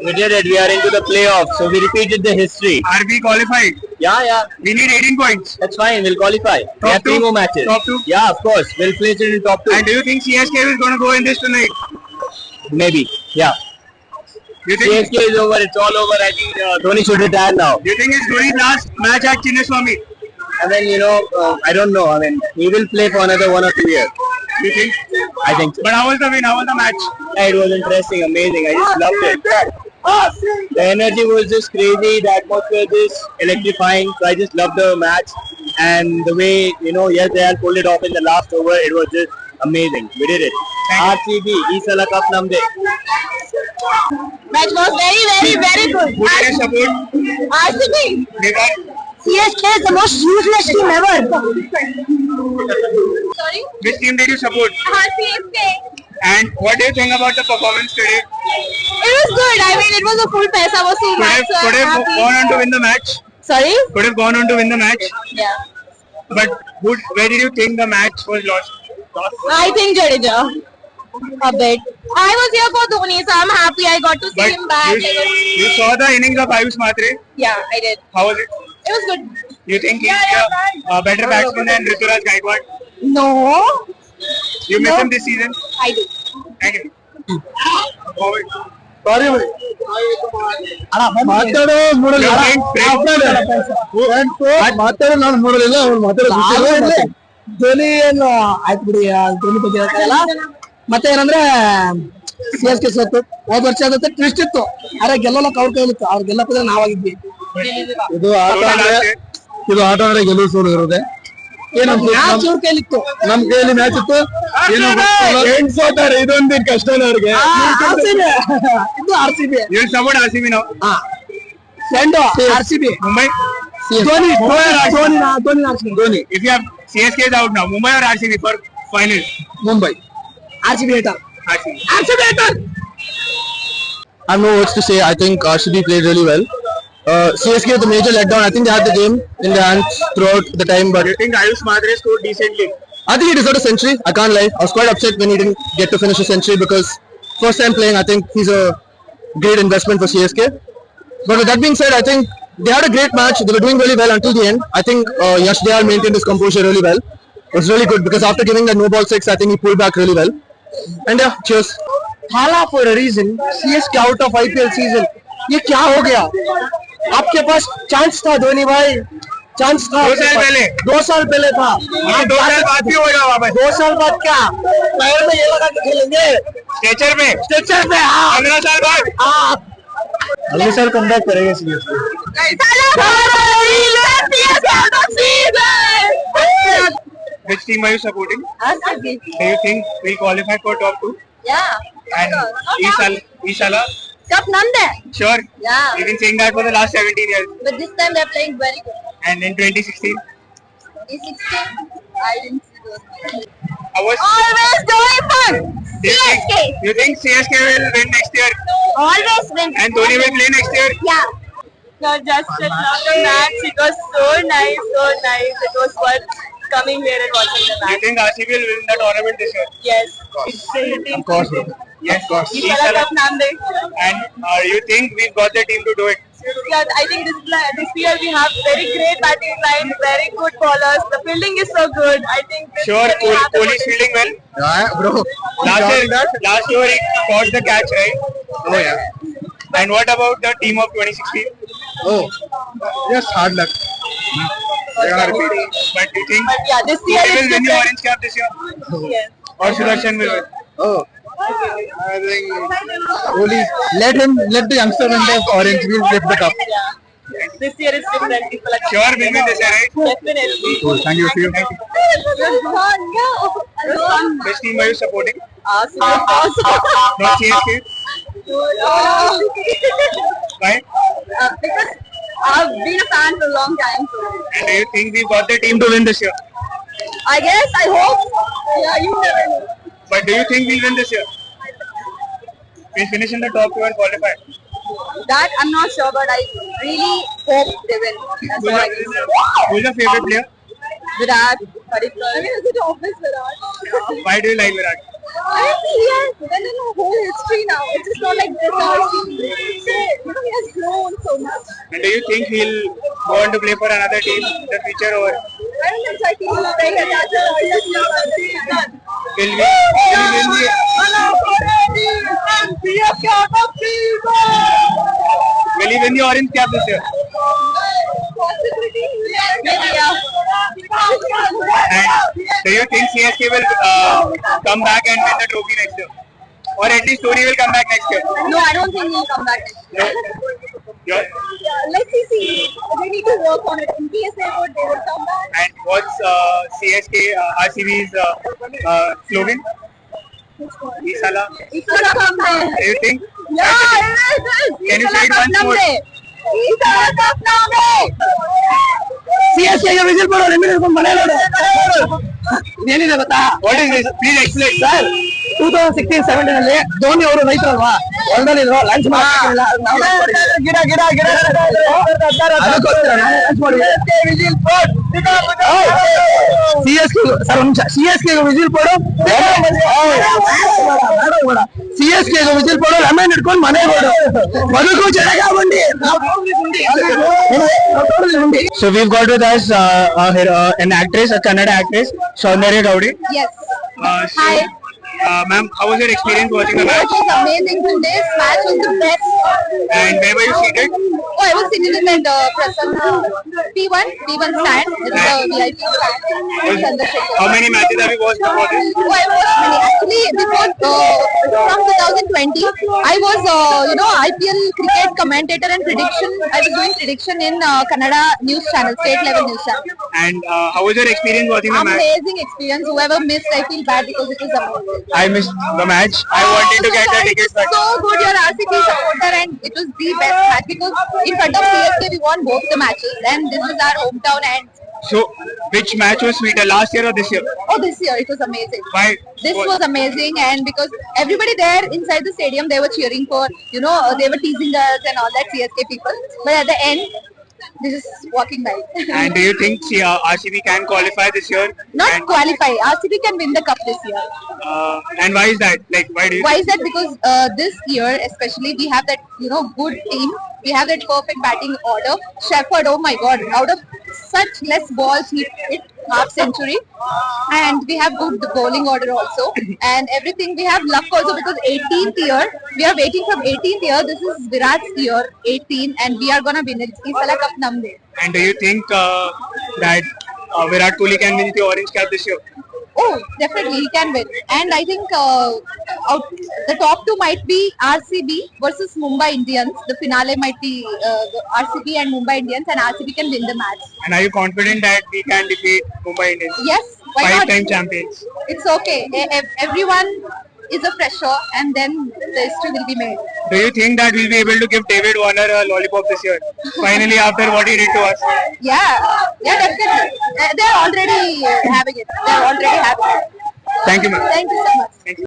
We did it. We are into the playoffs, so we repeated the history. Are we qualified? Yeah, yeah. We need 18 points. That's fine. We'll qualify. We have two? 3 more matches. Top 2? Yeah, of course. We'll place it in top 2. And do you think CSK is going to go in this tonight? Maybe. Yeah. Do you think? CSK is over. It's all over. I think Dhoni should retire now. Do you think it's Dhoni's last match at Chinnaswamy? I mean, I don't know. I mean, he will play for another 1 or 2 years. Do you think? I think so. But how was the win? How was the match? Yeah, it was interesting, amazing. I just loved it. The energy was just crazy. The atmosphere just electrifying. So I just loved the match. And the way, yes, they had pulled it off in the last over. It was just amazing. We did it. RCB, Isala Cup Namde. Match was very good. Who did you support? RCB. Because CSK is the most useless team ever. Sorry? which team did you support? CSK. And what do you think about the performance today? It was good. I mean, it was a full paisa vasool match. So Could I'm have happy. gone on to win the match. Sorry? Could have gone on to win the match. Yeah. But where did you think the match was lost? I think Jadeja. A bit. I was here for Dhoni, so I'm happy I got to see But him back. you saw the innings of Ayush Matre. Yeah, I did. How was it? It was good. You think he's Yeah, a better batsman than Rituraj Gaikwad? No, You miss No. him this season? I do. Thank you. Forward. Sorry, ಮಾತಾಡೋ ಮೂಡಲಿಲ್ಲ ಮಾತಾಡೋ ನಾನು ಮೂಡಲಿಲ್ಲ ಅವ್ರು ಮಾತಾಡೋ ಧೋನಿ ಏನು ಆಯ್ತು ಬಿಡಿ ಧೋನಿ ಬಗ್ಗೆ ಹೇಳ್ತಾರಲ್ಲ ಮತ್ತೆ ಏನಂದ್ರೆ CSK ಸೋತು ಹೋದ ವರ್ಷ ಅದಕ್ಕೆ ಟ್ವಿಸ್ಟ್ ಇತ್ತು ಆದ್ರೆ ಗೆಲ್ಲೋಲಕ್ ಅವ್ರ ಕೈಲಿತ್ತು ಅವ್ರು ಗೆಲ್ಲಪ್ಪ ನಾವಾಗಿದ್ವಿ ಇದು ಆಟ ಅಂದ್ರೆ ಗೆಲ್ಲುವ ಸೋಲು ಇರೋದೆ ಮ್ಯಾಚ್ ಅವ್ರ ಕೈಲಿತ್ತು ನಮ್ ಕೈಲಿ ಮ್ಯಾಚ್ ಇತ್ತು ಸೋತಾರೆ ಇದೊಂದು ಕಷ್ಟನೇ ಅವ್ರಿಗೆ ಇದು RCB You will support RCB now. Friend RCB Mumbai? Dhoni If you have CSK is out now, Mumbai or RCB for final? Mumbai RCB hater RCB. I have no words to say. I think RCB played really well. CSK the major letdown. I think they had the game in their hands throughout the time, but Do you think Ayush Matre scored decently? I think he deserved a century. I can't lie. I was quite upset when he didn't get to finish a century because first time playing, I think he's a great investment for CSK. But with that being said, I think they had a great match. They were doing really well until the end. I think Yash Dayal maintained his composure really well. It was really good because after giving that no ball 6, I think he pulled back really well. And yeah, cheers. हाला for a reason. CSK out of IPL season. ये क्या हो गया? आपके पास chance था धोनी भाई, chance था 2 साल पहले। 2 साल पहले था। हाँ, 2 साल बाद भी होगा वापस। 2 साल बाद क्या? पैर में ये लगा के खेलेंगे स्ट्रेचर में स्ट्रेचर पे। 15 साल बाद। अगले साल कम बैक करेंगे CSK। Which team are you supporting? RCB. Do you think we'll qualify for top 2? Yeah. And Isala? Cup Nande. Sure. Yeah. We've been saying that for the last 17 years. But this time they're playing very good. And in 2016, 2016, I didn't see those matches. how was? Always going fun. Do you think CSK will win next year? Always win. And Dhoni will play next year? Yeah. No, just love the match. It was so nice, so nice. It was worth coming here and watching the Do you match. think RCB will win the tournament this year? Yes. It's a team. Of course. Yes, of course. Isala Cup Namde. And you think we've got the team to do it? Yeah, I think this year we have very great batting line, very good bowlers. The fielding is so good. I think this Sure, year we have the Kohli is fielding well. Yeah, bro. Last year he caught the catch, right? Oh yeah. And what about the team of 2016? Oh, just hard luck. They are repeat. But do you think But yeah, this year Kohli is will win the different. orange cap this year? Yes. Or Sudarshan will win? Oh, I think Kohli let the youngster win the orange. We'll flip the cup. Yeah. This year is different. People are Sure, will win this year, right? definitely. Cool. Thank you. See you. Thank you. Good. Which team are you supporting? Awesome. Not CSK? Why? Because I've been a fan for a long time. So And do you think we've got the team to win this year? I guess, I hope. Yeah, you never know. But do you think we'll win this year? We'll finish in the top 2 and qualify. That I'm not sure, but I really hope they win. That's all I can say. Who's your favorite player? Virat, Padikkal. I mean, is it obvious Virat? Why do you like Virat? I think he has been in a whole history now. It's just not like this. So And do you think he'll go on to play for another team in the future, or I don't think so. I think he's very attached. will we win the orange cap this year? Maybe, yeah. And do you think CSK will come back and win the trophy next year? Or at least Dhoni will come back next year? No, I don't think he'll come back. No? Yeah. Let's see. They need to work on it. In case they would come back. And what's CSK RCB's slogan? Isala. Isala come back. Do you think? Yeah, Can you say it once more? Isala cup number. CSK का vigil पड़ो रेमिनेट को बने लो ಏನಿದೆ ಗೊತ್ತಾ What is this? Please explain. Sir 2016-17 ಅಲ್ಲಿ ಧೋನಿ ಅವರು ರೈತರಲ್ವಾ ಹೊಲದಲ್ಲಿದ್ರು lunch ಮಾಡಿಲ್ಲ ಗಿಡ ಗಿಡ ಗಿಡ ಅದಕ್ಕೋಸ್ಕರ ಲಂಚ್ ಮಾಡಿ ಸಿಎಸ್ಕೆ ಸರ್ ಒಂದು ನಿಮಿಷ ಸಿಎಸ್ಕೆ ವಿಜಿಲ್ ಪಡು ಸಿಎಸ್ಕೆ ವಿಜಿಲ್ ಪಡು ಲೆಮನ್ ಇಟ್ಕೊಂಡು ಮನೆ ಕೊಡು ಬದುಕು ಚೆನ್ನಾಗಿ ಬಂಡಿ So we've got with us an actress, a Kannada actress, Saundarya Gowdy. Yes. Hi. Ma'am, how was your experience watching the match? It was amazing. Today's match was the best. And where were you seated? Oh, I was sitting in that Prasanna P1 stand. It's a VIP stand. Chandrasekhar. How many matches have you watched before this? Oh, I watched many. Actually, before from 2020, I was IPL cricket commentator and prediction. I was doing prediction in Kannada news channel, state level news channel. And how was your experience watching the match? Amazing experience. Whoever missed, I feel bad because it was amazing. I missed the match. I wanted to get the tickets, but So good, you're RCB supporter, and it was the best match because in front of CSK we won both the matches, and this is our hometown. And so which match was sweeter, last year or this year? oh, this year it was amazing. Why? This was amazing, and because everybody there inside the stadium, they were cheering for, they were teasing us and all that CSK people. But at the end, this is walking by. And do you think RCB can qualify this year? Not And, qualify. RCB can win the cup this year. and why is that? Like, why do you? Why is that? Because this year, especially, we have that good team. We have that perfect batting order. Shepherd, oh my God, out of such less balls, he hit half century, and we have good bowling order also, and everything. We have luck also because 18th year, we are waiting from 18th year. This is Virat's year, 18, and we are gonna win it. Isala Cup Namde. And do you think that Virat Kohli can win the orange cap this year? Oh, definitely he can win. And I think the top two might be RCB versus Mumbai Indians. The finale might be RCB and Mumbai Indians, and RCB can win the match. And are you confident that we can defeat Mumbai Indians? Yes, why not? 5-time champions. It's okay. Everyone is a fresher, and then the history will be made. Do you think that we'll be able to give David Warner a lollipop this year? Finally, after what he did to us. Yeah, definitely. They're already having it. They're already having it. Thank you, ma'am. Thank you so much. Thank you.